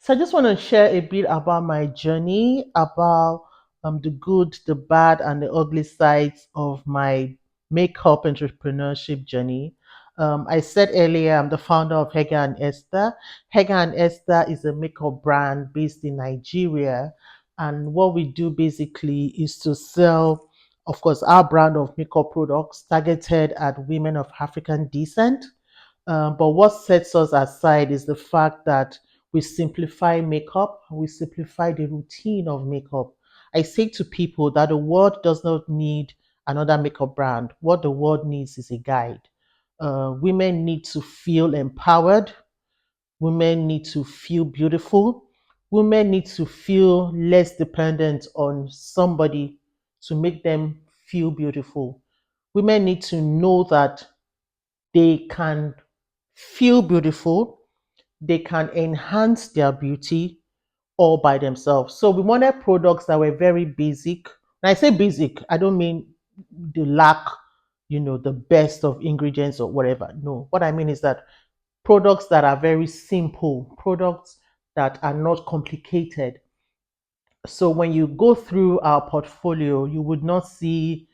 So I just want to share a bit about my journey, about the good, the bad, and the ugly sides of my makeup entrepreneurship journey. I said earlier, I'm the founder of Hega and Esther. Hega and Esther is a makeup brand based in Nigeria. And what we do basically is to sell, of course, our brand of makeup products targeted at women of African descent. But what sets us aside is the fact that we simplify makeup, we simplify the routine of makeup. I say to people that the world does not need another makeup brand. What the world needs is a guide. Women need to feel empowered, women need to feel beautiful, women need to feel less dependent on somebody to make them feel beautiful. Women need to know that they can feel beautiful, they can enhance their beauty all by themselves. So we wanted products that were very basic. When I say basic, I don't mean they lack, the best of ingredients or whatever. No, what I mean is that products that are very simple, products that are not complicated. So when you go through our portfolio, you would not see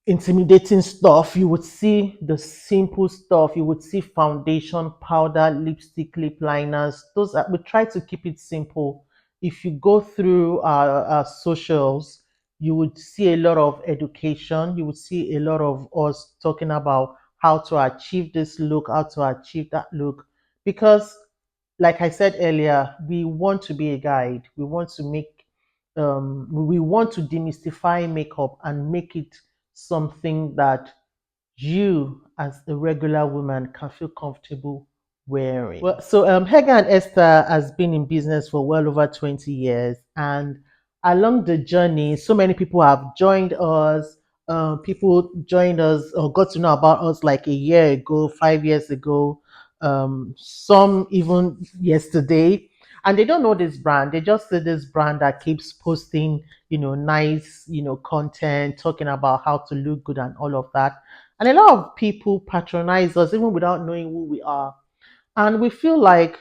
intimidating stuff. You would see the simple stuff. You would see foundation, powder, lipstick, lip liners. Those are, we try to keep it simple. If you go through our socials, you would see a lot of education. You would see a lot of us talking about how to achieve this look, how to achieve that look. Because, like I said earlier, we want to be a guide. We want to we want to demystify makeup and make it something that you, as a regular woman, can feel comfortable wearing. Well, so Hega and Esther has been in business for well over 20 years. And along the journey, so many people have joined us. People joined us or got to know about us like a year ago, 5 years ago, some even yesterday. And they don't know this brand. They just see this brand that keeps posting, nice, content, talking about how to look good and all of that. And a lot of people patronize us even without knowing who we are. And we feel like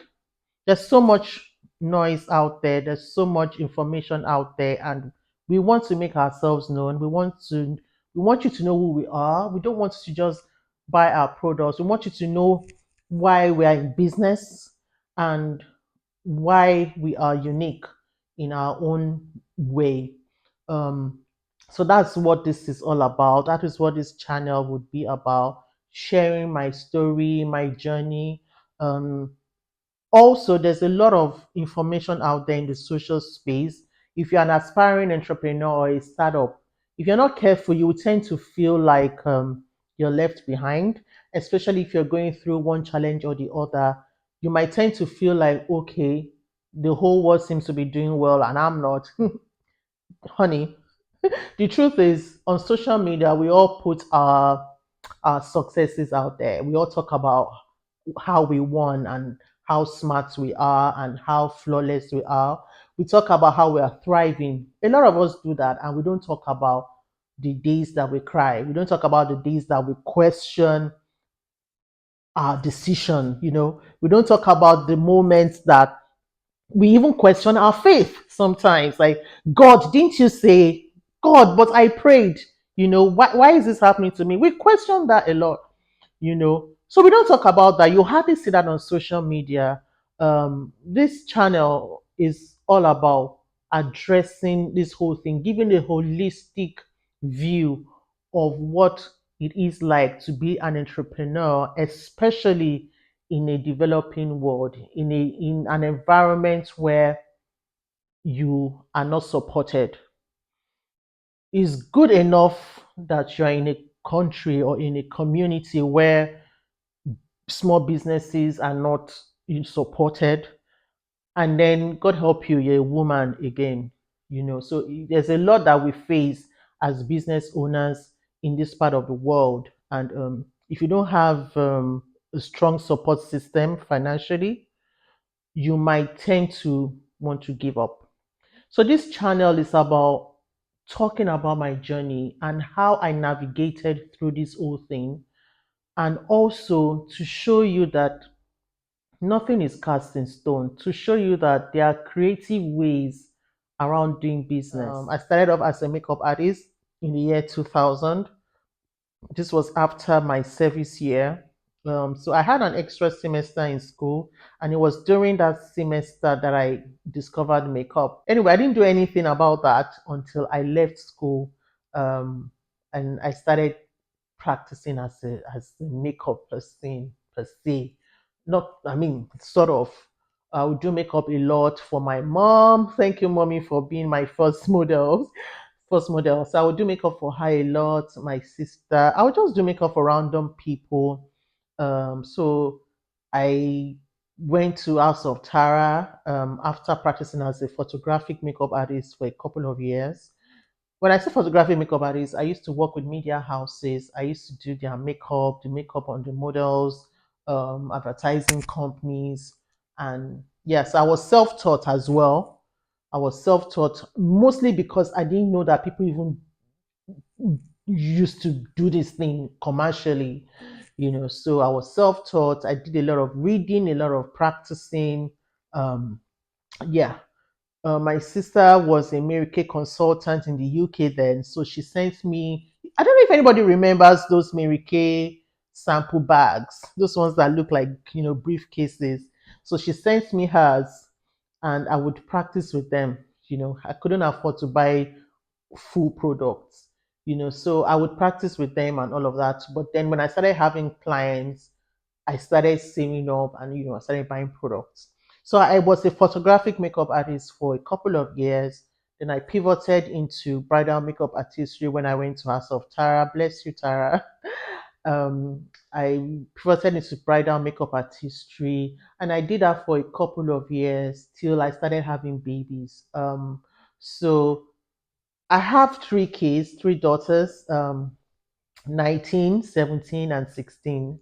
there's so much noise out there, there's so much information out there, and we want to make ourselves known. We want you to know who we are. We don't want you to just buy our products. We want you to know why we are in business and why we are unique in our own way. Um, so that's what this is all about. That is what this channel would be about, sharing my story, my journey. Also, there's a lot of information out there in the social space. If you're an aspiring entrepreneur or a startup, if you're not careful, you will tend to feel like you're left behind, especially if you're going through one challenge or the other. You might tend to feel like, okay, the whole world seems to be doing well and I'm not. Honey, the truth is, on social media, we all put our successes out there. We all talk about how we won and how smart we are and how flawless we are. We talk about how we are thriving. A lot of us do that, and we don't talk about the days that we cry. We don't talk about the days that we question our decision. We don't talk about the moments that we even question our faith sometimes. Like, God, didn't you say, God, but I prayed. Why is this happening to me? We question that a lot. So we don't talk about that. You hardly see that on social media. This channel is all about addressing this whole thing, giving a holistic view of what it is like to be an entrepreneur, especially in a developing world, in an environment where you are not supported. It's good enough that you're in a country or in a community where small businesses are not supported, and then God help you, you're a woman again. So there's a lot that we face as business owners in this part of the world. And if you don't have a strong support system financially, you might tend to want to give up. So this channel is about talking about my journey and how I navigated through this whole thing, and also to show you that Nothing is cast in stone to show you that there are creative ways around doing business. I started off as a makeup artist in the year 2000. This was after my service year. So I had an extra semester in school, and it was during that semester that I discovered makeup. Anyway, I didn't do anything about that until I left school, and I started practicing as a makeup person per se. Not, I mean, sort of. I would do makeup a lot for my mom. Thank you, mommy, for being my first model. First model. So I would do makeup for her a lot. My sister. I would just do makeup for random people. So I went to House of Tara after practicing as a photographic makeup artist for a couple of years. When I say photographic makeup artist, I used to work with media houses. I used to do their makeup, the makeup on the models, advertising companies, and yes, I was self-taught as well. I was self-taught mostly because I didn't know that people even used to do this thing commercially, So I was self-taught. I did a lot of reading, a lot of practicing. Um, yeah, my sister was a Mary Kay consultant in the UK then, so she sent me. I don't know if anybody remembers those Mary Kay sample bags, those ones that look like briefcases. So she sent me hers, and I would practice with them. I couldn't afford to buy full products, so I would practice with them and all of that. But then when I started having clients, I started saving up and I started buying products. So I was a photographic makeup artist for a couple of years. Then I pivoted into bridal makeup artistry when I went to House of Tara. Bless you, Tara. I pivoted into bridal makeup artistry, and I did that for a couple of years till I started having babies. So I have three kids, three daughters, 19, 17, and 16.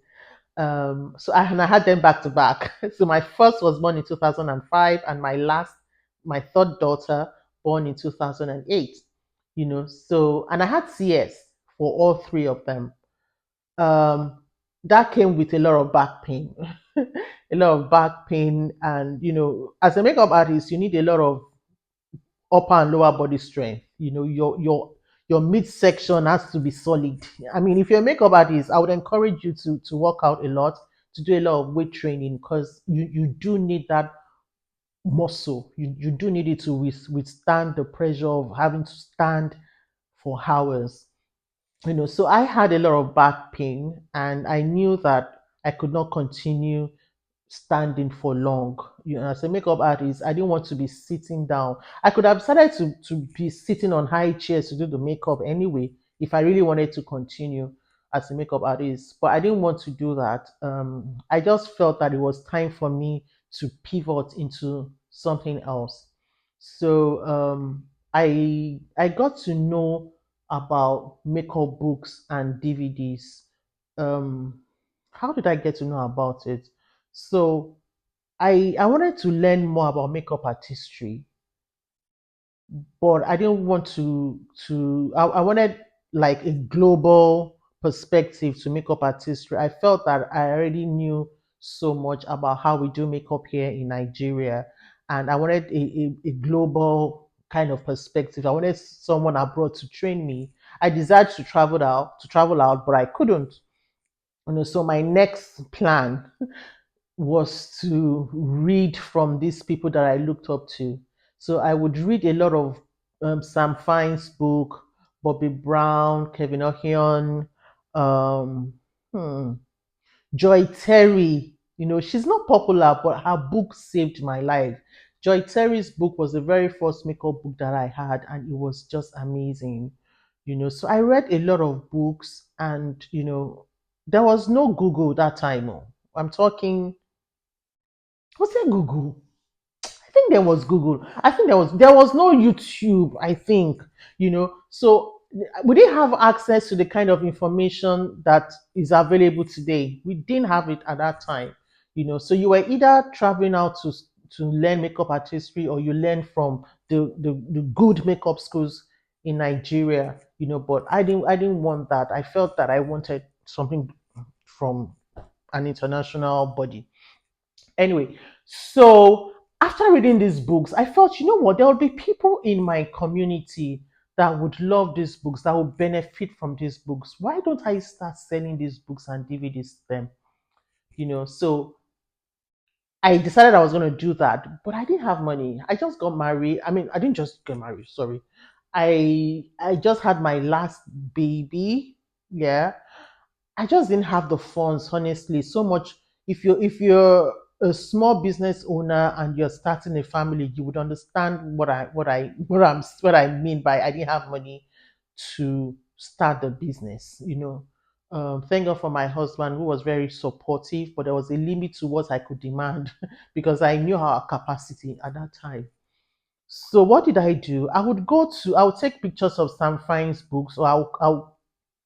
And I had them back to back. So my first was born in 2005, and my third daughter, born in 2008. So and I had CS for all three of them. Um, that came with a lot of back pain, a lot of back pain, and as a makeup artist, you need a lot of upper and lower body strength. Your midsection has to be solid. I mean, if you're a makeup artist, I would encourage you to work out a lot, to do a lot of weight training, because you do need that muscle. You do need it to withstand the pressure of having to stand for hours. So I had a lot of back pain, and I knew that I could not continue standing for long. As a makeup artist, I didn't want to be sitting down. I could have decided to be sitting on high chairs to do the makeup anyway, if I really wanted to continue as a makeup artist. But I didn't want to do that. I just felt that it was time for me to pivot into something else. So I got to know about makeup books and DVDs. Um, how did I get to know about it? So I wanted to learn more about makeup artistry, but I didn't want I wanted like a global perspective to makeup artistry. I felt that I already knew so much about how we do makeup here in Nigeria, and I wanted a global kind of perspective. I wanted someone abroad to train me. I desired to travel out, but I couldn't. So my next plan was to read from these people that I looked up to. So I would read a lot of Sam Fine's book, Bobby Brown, Kevin Ohion, um, hmm, Joy Terry. She's not popular, but her book saved my life. Joy Terry's book was the very first makeup book that I had, and it was just amazing. So I read a lot of books, and there was no Google that time. Oh. I'm talking, was there Google? I think there was Google. I think there was no YouTube, I think, So we didn't have access to the kind of information that is available today. We didn't have it at that time, So you were either traveling out to learn makeup artistry, or you learn from the good makeup schools in Nigeria, But I didn't want that. I felt that I wanted something from an international body. Anyway, so after reading these books, I felt, you know what, there would be people in my community that would love these books, that would benefit from these books. Why don't I start selling these books and DVDs to them? So I decided I was going to do that, but I didn't have money. I just got married. I mean, I didn't just get married, sorry. I just had my last baby. Yeah. I just didn't have the funds, honestly. So much. If you're a small business owner and you're starting a family, you would understand what I mean by I didn't have money to start the business. Thank God for my husband who was very supportive, but there was a limit to what I could demand because I knew our capacity at that time. So what did I do? I would take pictures of Sam Fine's books, or I'll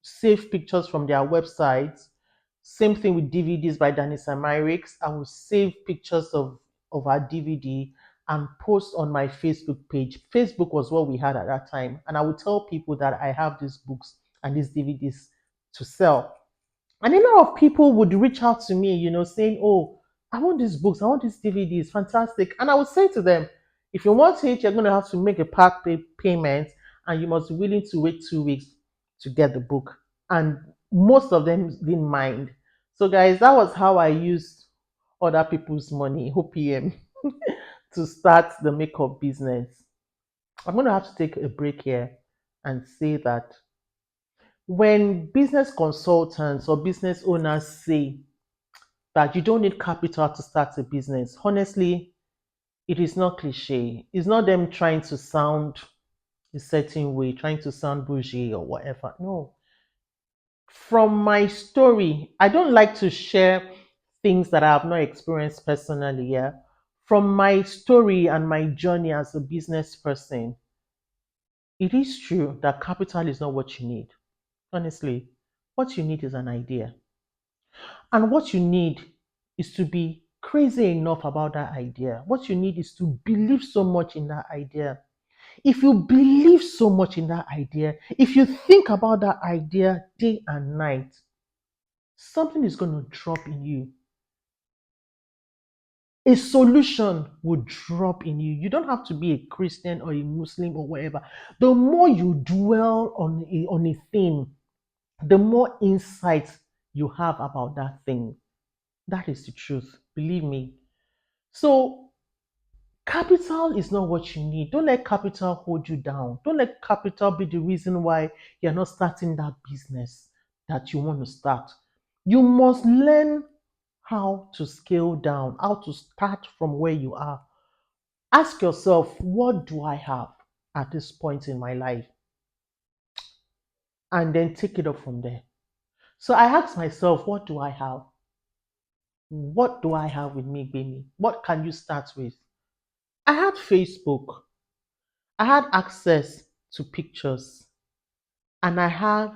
save pictures from their websites. Same thing with DVDs by Danisa Myricks. I will save pictures of our DVD and post on my Facebook page. Facebook was what we had at that time. And I would tell people that I have these books and these DVDs to sell. And a lot of people would reach out to me, saying, "Oh, I want these books, I want these DVDs, fantastic." And I would say to them, if you want it, you're going to have to make a payment and you must be willing to wait 2 weeks to get the book. And most of them didn't mind. So, guys, that was how I used other people's money, OPM, to start the makeup business. I'm going to have to take a break here and say that when business consultants or business owners say that you don't need capital to start a business, honestly, it is not cliche. It's not them trying to sound a certain way, trying to sound bougie or whatever. No. From my story, I don't like to share things that I have not experienced personally. Yeah. From my story and my journey as a business person, it is true that capital is not what you need. Honestly, what you need is an idea. And what you need is to be crazy enough about that idea. What you need is to believe so much in that idea. If you believe so much in that idea, if you think about that idea day and night, something is going to drop in you. A solution will drop in you. You don't have to be a Christian or a Muslim or whatever. The more you dwell on a thing, the more insight you have about that thing. That is the truth. Believe me. So capital is not what you need. Don't let capital hold you down. Don't let capital be the reason why you're not starting that business that you want to start. You must learn how to scale down, how to start from where you are. Ask yourself, what do I have at this point in my life? And then take it up from there. So I asked myself, what do I have? What do I have with me, Bini? What can you start with? I had Facebook. I had access to pictures, and I have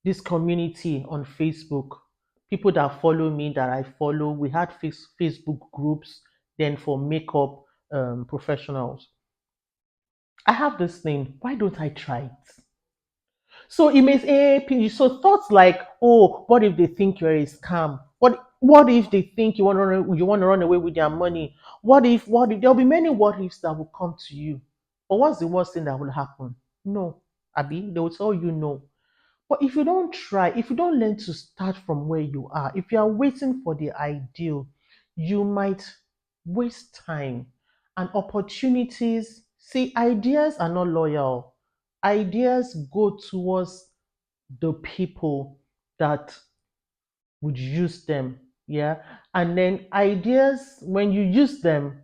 this community on Facebook. People that follow me, that I follow. We had Facebook groups then for makeup professionals. I have this thing. Why don't I try it? So it makes AAP. So thoughts like, oh, what if they think you're a scam? What if they think you want to run away with their money? What if there'll be many what ifs that will come to you? But what's the worst thing that will happen? No. Abby, they will tell you no. But if you don't try, if you don't learn to start from where you are, if you are waiting for the ideal, you might waste time and opportunities. See, ideas are not loyal. Ideas go towards the people that would use them. Yeah. And then ideas, when you use them,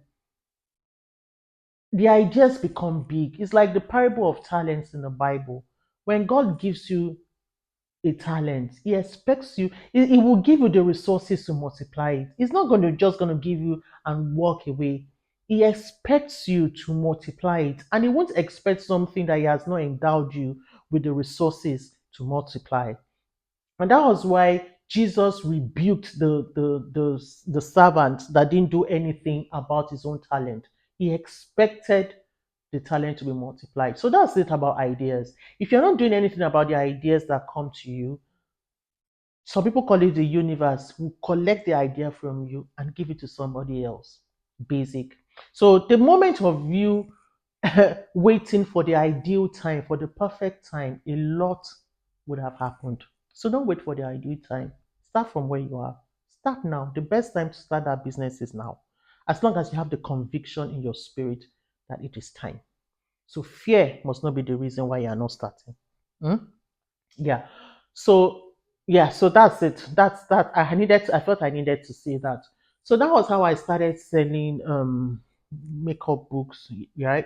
the ideas become big. It's like the parable of talents in the Bible. When God gives you a talent, he expects you, he will give you the resources to multiply it. He's not going to just going to give you and walk away. He expects you to multiply it, and he won't expect something that he has not endowed you with the resources to multiply. And that was why Jesus rebuked the servant that didn't do anything about his own talent. He expected the talent to be multiplied. So that's it about ideas. If you're not doing anything about the ideas that come to you, Some people call it the universe, will collect the idea from you and give it to somebody else. Basic. So the moment of you waiting for the ideal time, for the perfect time, a lot would have happened. So don't wait for the ideal time. Start from where you are. Start now. The best time to start that business is now. As long as you have the conviction in your spirit that it is time. So fear must not be the reason why you are not starting. Hmm? Yeah. So yeah, so that's it. That's that. I felt I needed to say that. So that was how I started selling makeup books, right?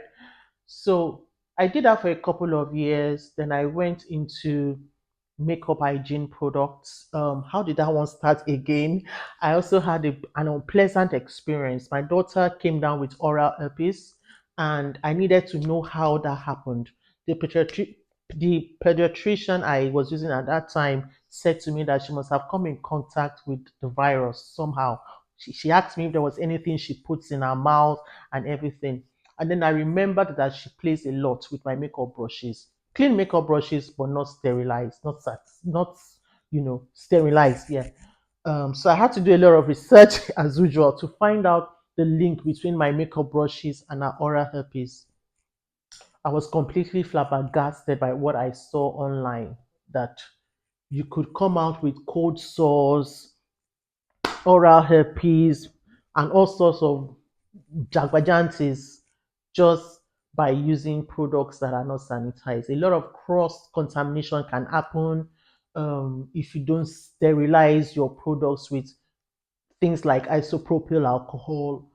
So I did that for a couple of years. Then I went into makeup hygiene products. How did that one start again? I also had an unpleasant experience. My daughter came down with oral herpes, and I needed to know how that happened. The pediatrician I was using at that time said to me that she must have come in contact with the virus somehow. She asked me if there was anything she puts in her mouth and everything. And then I remembered that she plays a lot with my makeup brushes, clean makeup brushes, but not sterilized, not sterilized. Yeah. So I had to do a lot of research as usual to find out the link between my makeup brushes and our oral herpes. I was completely flabbergasted by what I saw online that you could come out with cold sores, oral herpes, and all sorts of jagbajantis just by using products that are not sanitized. A lot of cross contamination can happen if you don't sterilize your products with things like isopropyl alcohol.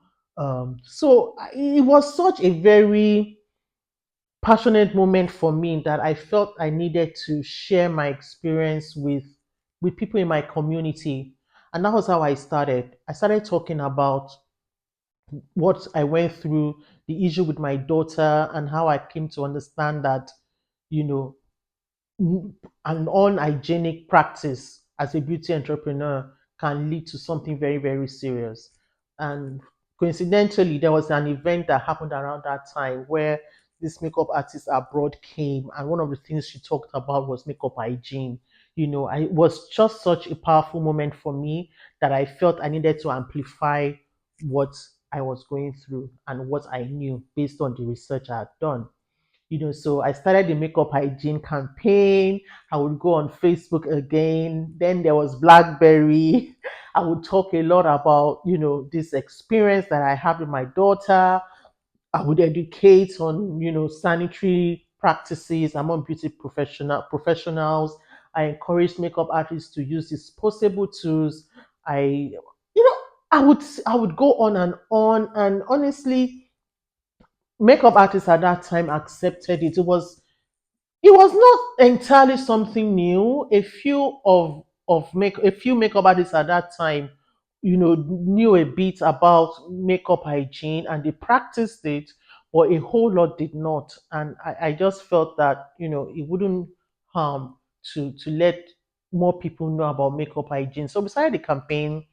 So it was such a very passionate moment for me that I felt I needed to share my experience with people in my community. And that was how I started. I started talking about what I went through, the issue with my daughter, and how I came to understand that, you know, an unhygienic practice as a beauty entrepreneur can lead to something very, very serious. And coincidentally, there was an event that happened around that time where this makeup artist abroad came, and one of the things she talked about was makeup hygiene. It was just such a powerful moment for me that I felt I needed to amplify what I was going through and what I knew based on the research I had done. So I started the makeup hygiene campaign. I would go on Facebook again. Then there was Blackberry. I would talk a lot about, this experience that I have with my daughter. I would educate on, sanitary practices among beauty professionals. I encourage makeup artists to use disposable tools. You know, I would go on and on. And honestly, makeup artists at that time accepted it. It was not entirely something new. A few makeup artists at that time, knew a bit about makeup hygiene and they practiced it, but a whole lot did not. And I just felt that it wouldn't harm to let more people know about makeup hygiene. So beside the campaign,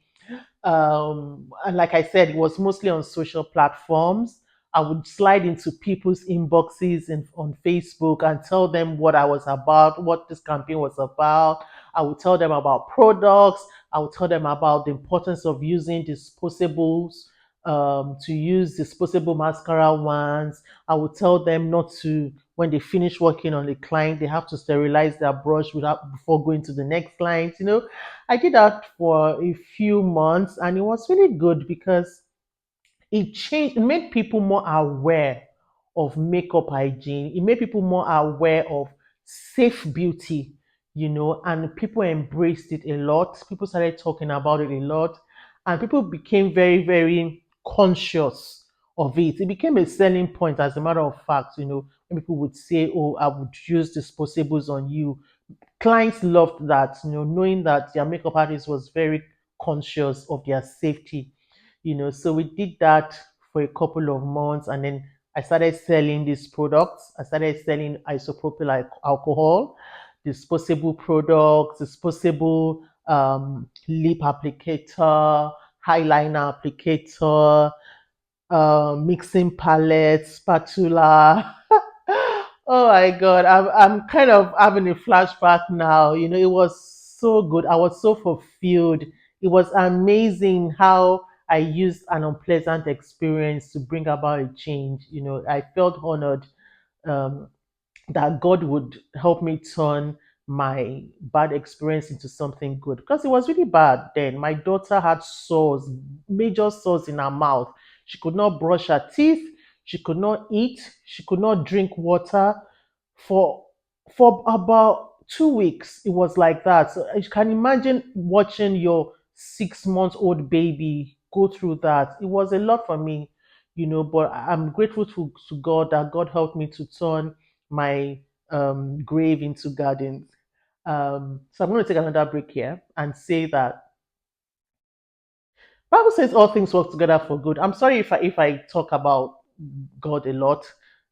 and like I said, it was mostly on social platforms. I would slide into people's inboxes on Facebook and tell them what I was about, what this campaign was about. I would tell them about products. I would tell them about the importance of using disposables, to use disposable mascara ones. I would tell them not to, when they finish working on the client, they have to sterilize their brush before going to the next client. I did that for a few months and it was really good because it made people more aware of makeup hygiene. It made people more aware of safe beauty, and people embraced it a lot. People started talking about it a lot, and people became very, very conscious of it. It became a selling point, as a matter of fact, when people would say, "Oh, I would use disposables on you." Clients loved that, knowing that their makeup artist was very conscious of their safety. So we did that for a couple of months, and then I started selling these products. I started selling isopropyl alcohol, disposable products, disposable lip applicator, eyeliner applicator, mixing palette, spatula. Oh my God, I'm kind of having a flashback now. It was so good. I was so fulfilled. It was amazing how I used an unpleasant experience to bring about a change. I felt honored, um, that God would help me turn my bad experience into something good, because it was really bad then. My daughter had sores, major sores in her mouth. She could not brush her teeth, she could not eat, she could not drink water for about 2 weeks. It was like that. So you can imagine watching your 6 month old baby go through that. It was a lot for me, but I'm grateful to God that God helped me to turn my grave into gardens. So I'm going to take another break here and say that Bible says all things work together for good. I'm sorry if I talk about God a lot.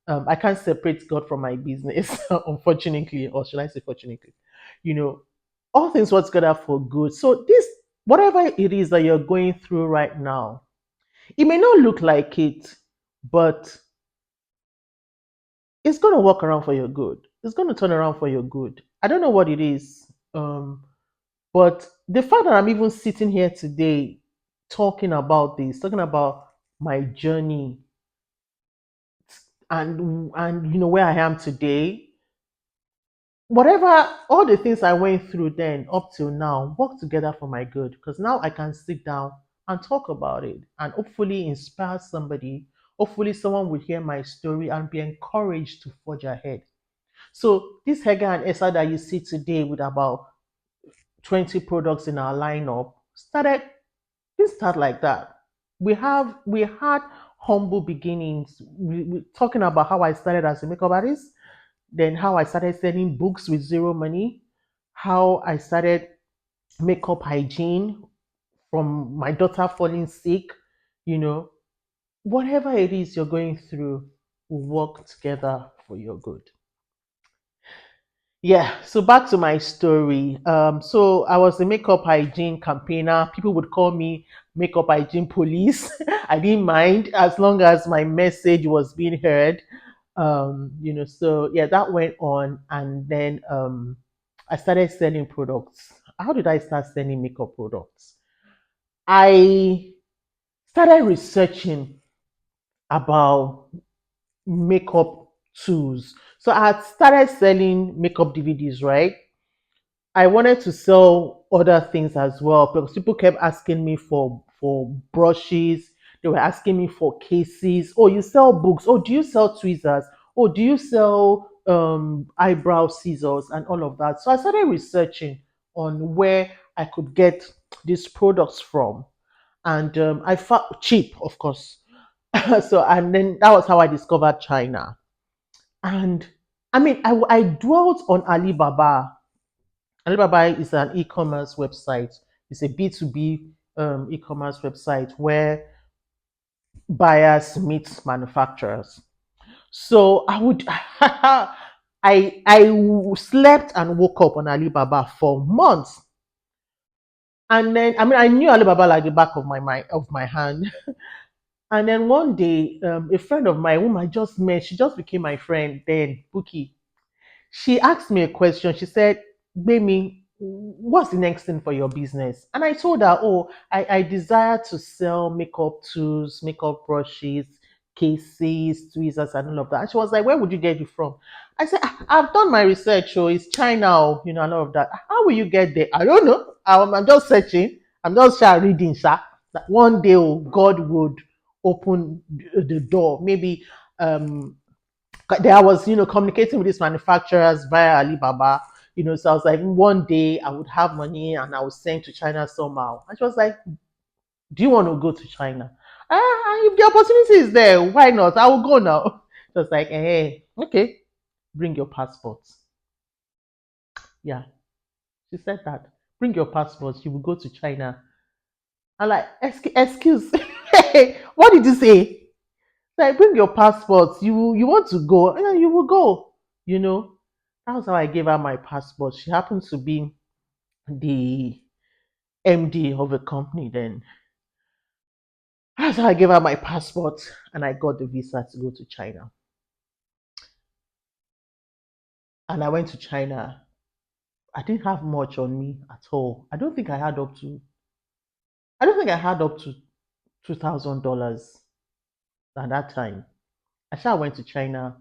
I can't separate God from my business, unfortunately, or should I say fortunately. You know, all things work together for good. So this, whatever it is that you're going through right now, it may not look like it, but it's going to work around for your good. It's going to turn around for your good. I don't know what it is, but the fact that I'm even sitting here today talking about this, talking about my journey, and where I am today, whatever, all the things I went through then up till now work together for my good, because now I can sit down and talk about it and hopefully inspire somebody. Hopefully someone will hear my story and be encouraged to forge ahead. So this Hega and Esa that you see today with about 20 products in our lineup didn't start like that. We had humble beginnings. We talking about how I started as a makeup artist, then how I started selling books with zero money, how I started makeup hygiene from my daughter falling sick, you know, whatever it is you're going through will work together for your good. Yeah, so back to my story. So I was a makeup hygiene campaigner. People would call me makeup hygiene police. I didn't mind as long as my message was being heard. So yeah, that went on, and then I started selling products. How did I start selling makeup products? I started researching about makeup tools. So I had started selling makeup DVDs, right? I wanted to sell other things as well, because people kept asking me for brushes. They were asking me for cases. Oh, you sell books. Oh, do you sell tweezers? Oh, do you sell eyebrow scissors and all of that? So I started researching on where I could get these products from, and I found cheap, of course. So, and then that was how I discovered China. And I mean, I dwelt on Alibaba. Alibaba is an e-commerce website. It's a B2B e-commerce website where buyers meet manufacturers. So I would I slept and woke up on Alibaba for months. And then I mean I knew Alibaba like the back of my hand. And then one day, a friend of mine whom I just met, she just became my friend then, Buki. She asked me a question. She said, Baby, what's the next thing for your business? And I told her, oh, I desire to sell makeup tools, makeup brushes, cases, tweezers, and all of that. And she was like, where would you get it from? I said, I've done my research. So it's China, oh, and all of that. How will you get there? I don't know. I'm just searching. I'm just reading, sha. That one day, oh, God would open the door. Maybe there I was, communicating with these manufacturers via Alibaba. So I was like, one day I would have money and I would send to China somehow. And she was like, do you want to go to China? If the opportunity is there, why not? I will go now. She was like, hey, okay, bring your passports. Yeah, she said that. Bring your passports. You will go to China. I'm like, excuse, what did you say? Like, bring your passports. You want to go? Yeah, you will go. You know, that was how I gave her my passport. She happened to be the MD of a company then. That's how I gave her my passport, and I got the visa to go to China. And I went to China. I didn't have much on me at all. I don't think I had up to $2,000 at that time. I sure went to China.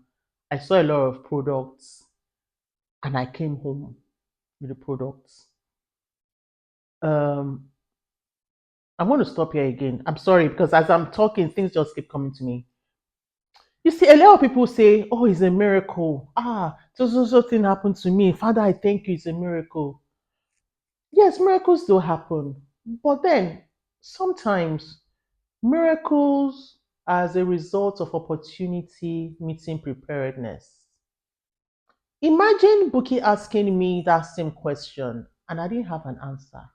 I saw a lot of products and I came home with the products. Um, I'm going to stop here again. I'm sorry because as I'm talking, things just keep coming to me. You see, a lot of people say, "Oh, it's a miracle." So thing happened to me. Father, I thank you. It's a miracle. Yes, miracles do happen, but then sometimes miracles as a result of opportunity meeting preparedness. Imagine Buki asking me that same question and I didn't have an answer.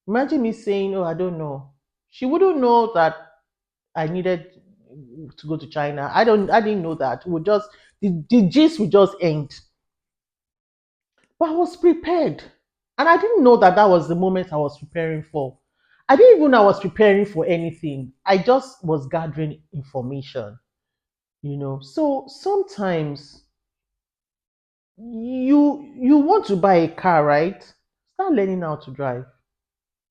Imagine me saying, "Oh, I don't know." She wouldn't know that I needed to go to China. I didn't know that. The gist would just end. But I was prepared. And I didn't know that that was the moment I was preparing for. I didn't even know I was preparing for anything. I just was gathering information. So sometimes you want to buy a car, right? Start learning how to drive.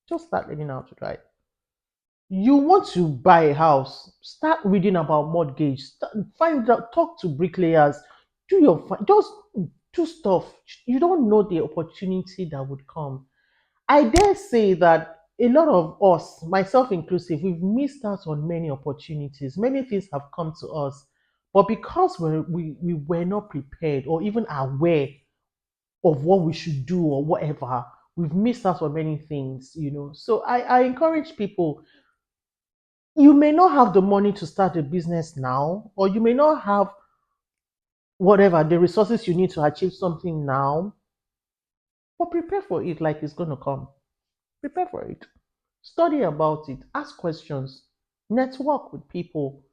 Just start learning how to drive. You want to buy a house, start reading about mortgage, find out, talk to bricklayers, just do stuff. You don't know the opportunity that would come. I dare say that a lot of us, myself inclusive, we've missed out on many opportunities. Many things have come to us, but because we were not prepared or even aware of what we should do or whatever, we've missed out on many things. So I encourage people, you may not have the money to start a business now, or you may not have whatever the resources you need to achieve something now, but prepare for it like it's going to come. Prepare for it. Study about it, ask questions, network with people,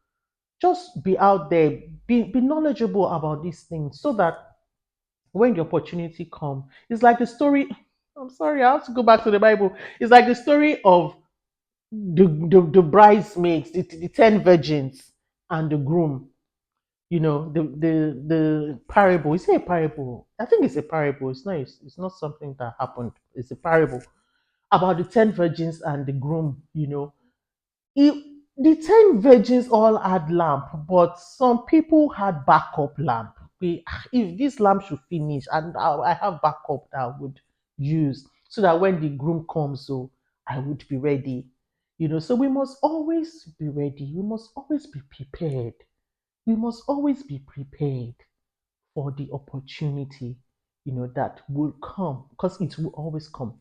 just be out there, be knowledgeable about these things so that when the opportunity comes, it's like the story. I'm sorry, I have to go back to the Bible. It's like the story of the bridesmaids, the 10 virgins and the groom. The parable. Is it a parable? I think it's a parable. It's not something that happened. It's a parable about the 10 virgins and the groom. It, the 10 virgins all had lamp, but some people had backup lamp. If this lamp should finish, and I have backup that I would use so that when the groom comes, so I would be ready. So we must always be ready. We must always be prepared. We must always be prepared for the opportunity, that will come because it will always come.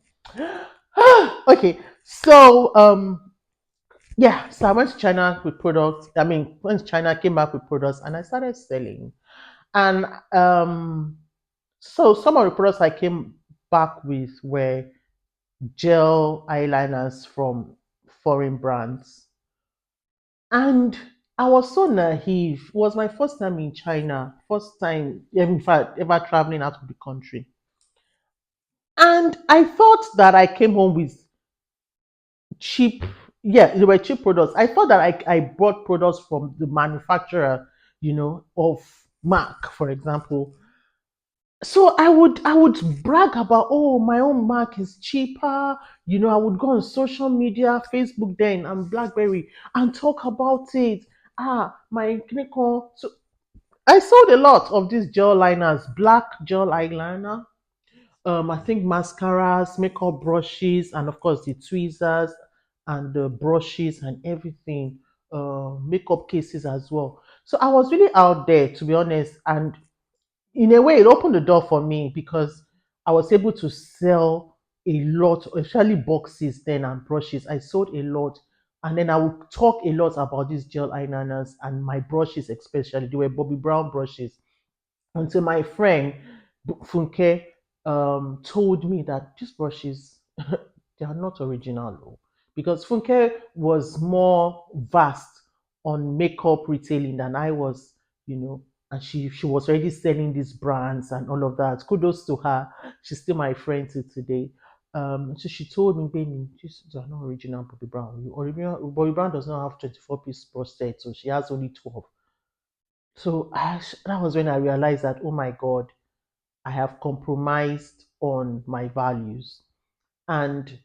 Okay, so yeah, so I went to China with products. I mean, went to China, came back with products, and I started selling. And so some of the products I came back with were gel eyeliners from foreign brands. And I was so naive. It was my first time in China, first time, in fact, ever traveling out of the country. And I thought that I came home with cheap, yeah, they were cheap products. I thought that I bought products from the manufacturer, of Mac, for example. So I would brag about, oh, my own Mac is cheaper. I would go on social media, Facebook then and BlackBerry and talk about it. My clinical. So I sold a lot of these gel liners, black gel eyeliner, I think mascaras, makeup brushes, and of course the tweezers and the brushes and everything, makeup cases as well. So I was really out there, to be honest, and in a way, it opened the door for me because I was able to sell a lot, especially boxes then and brushes. I sold a lot. And then I would talk a lot about these gel eyeliners and my brushes, especially. They were Bobby Brown brushes until my friend Funke told me that these brushes they are not original though. Because Funke was more vast on makeup retailing than I was, and she was already selling these brands and all of that. Kudos to her. She's still my friend till today. So she told me, baby, these are not original Bobby Brown. Original Bobby Brown does not have 24-piece prostate, so she has only 12. So that was when I realized that, oh my God, I have compromised on my values. And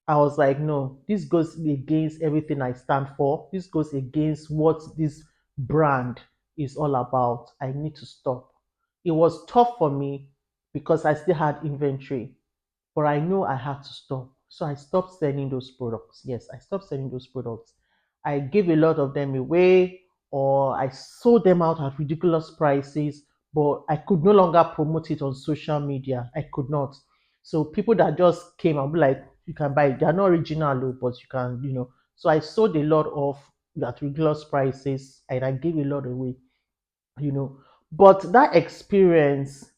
I was like, no, this goes against everything I stand for. This goes against what this brand is all about. I need to stop. It was tough for me because I still had inventory, but I know I had to stop. So I stopped selling those products. Yes, I stopped selling those products. I gave a lot of them away, or I sold them out at ridiculous prices, but I could no longer promote it on social media. I could not. So people that just came and be like, you can buy it. They're not original, though, but you can, So I sold a lot of at ridiculous prices and I gave a lot away, you know. But that experience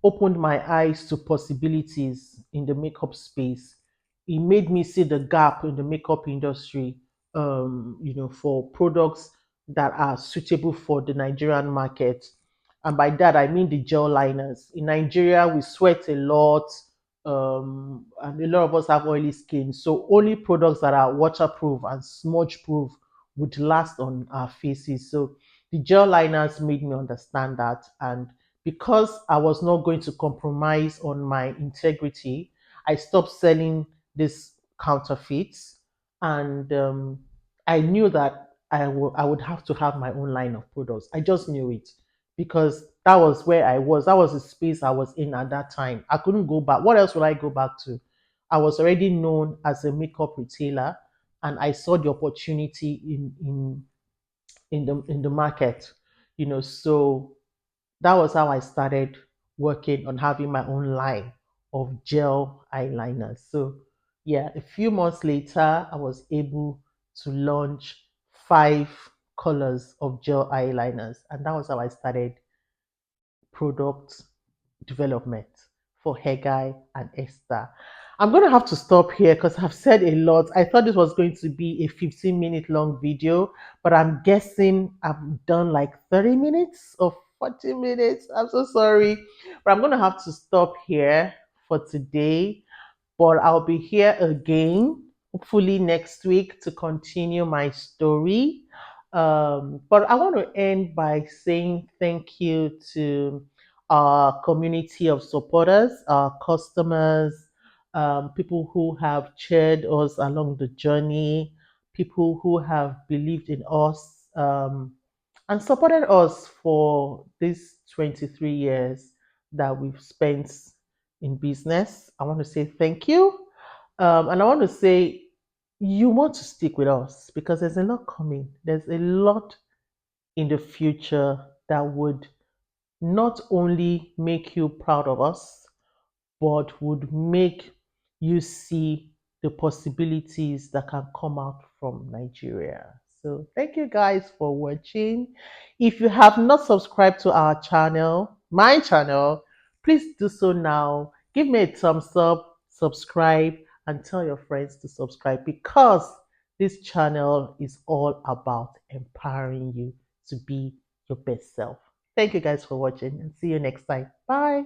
opened my eyes to possibilities in the makeup space. It made me see the gap in the makeup industry, for products that are suitable for the Nigerian market. And by that, I mean the gel liners. In Nigeria, we sweat a lot, and a lot of us have oily skin. So only products that are waterproof and smudge proof would last on our faces. So the gel liners made me understand that. And because I was not going to compromise on my integrity, I stopped selling these counterfeits. And I knew that I would have to have my own line of products. I just knew it because that was where I was. That was the space I was in at that time. I couldn't go back. What else would I go back to? I was already known as a makeup retailer, and I saw the opportunity in the market. So that was how I started working on having my own line of gel eyeliners. So, yeah, a few months later, I was able to launch 5 colors of gel eyeliners, and that was how I started product development for Hegai and Esther. I'm going to have to stop here because I've said a lot. I thought this was going to be a 15-minute long video, but I'm guessing I've done like 30 minutes or 40 minutes. I'm so sorry. But I'm going to have to stop here for today, but I'll be here again, hopefully next week, to continue my story. But I want to end by saying thank you to our community of supporters, our customers, people who have cheered us along the journey, people who have believed in us, and supported us for these 23 years that we've spent in business. I want to say thank you. And I want to say you want to stick with us because there's a lot coming. There's a lot in the future that would not only make you proud of us, but would make you see the possibilities that can come out from Nigeria. So, thank you guys for watching. If you have not subscribed to our channel, my channel, please do so now. Give me a thumbs up, subscribe, and tell your friends to subscribe because this channel is all about empowering you to be your best self. Thank you guys for watching and see you next time. Bye.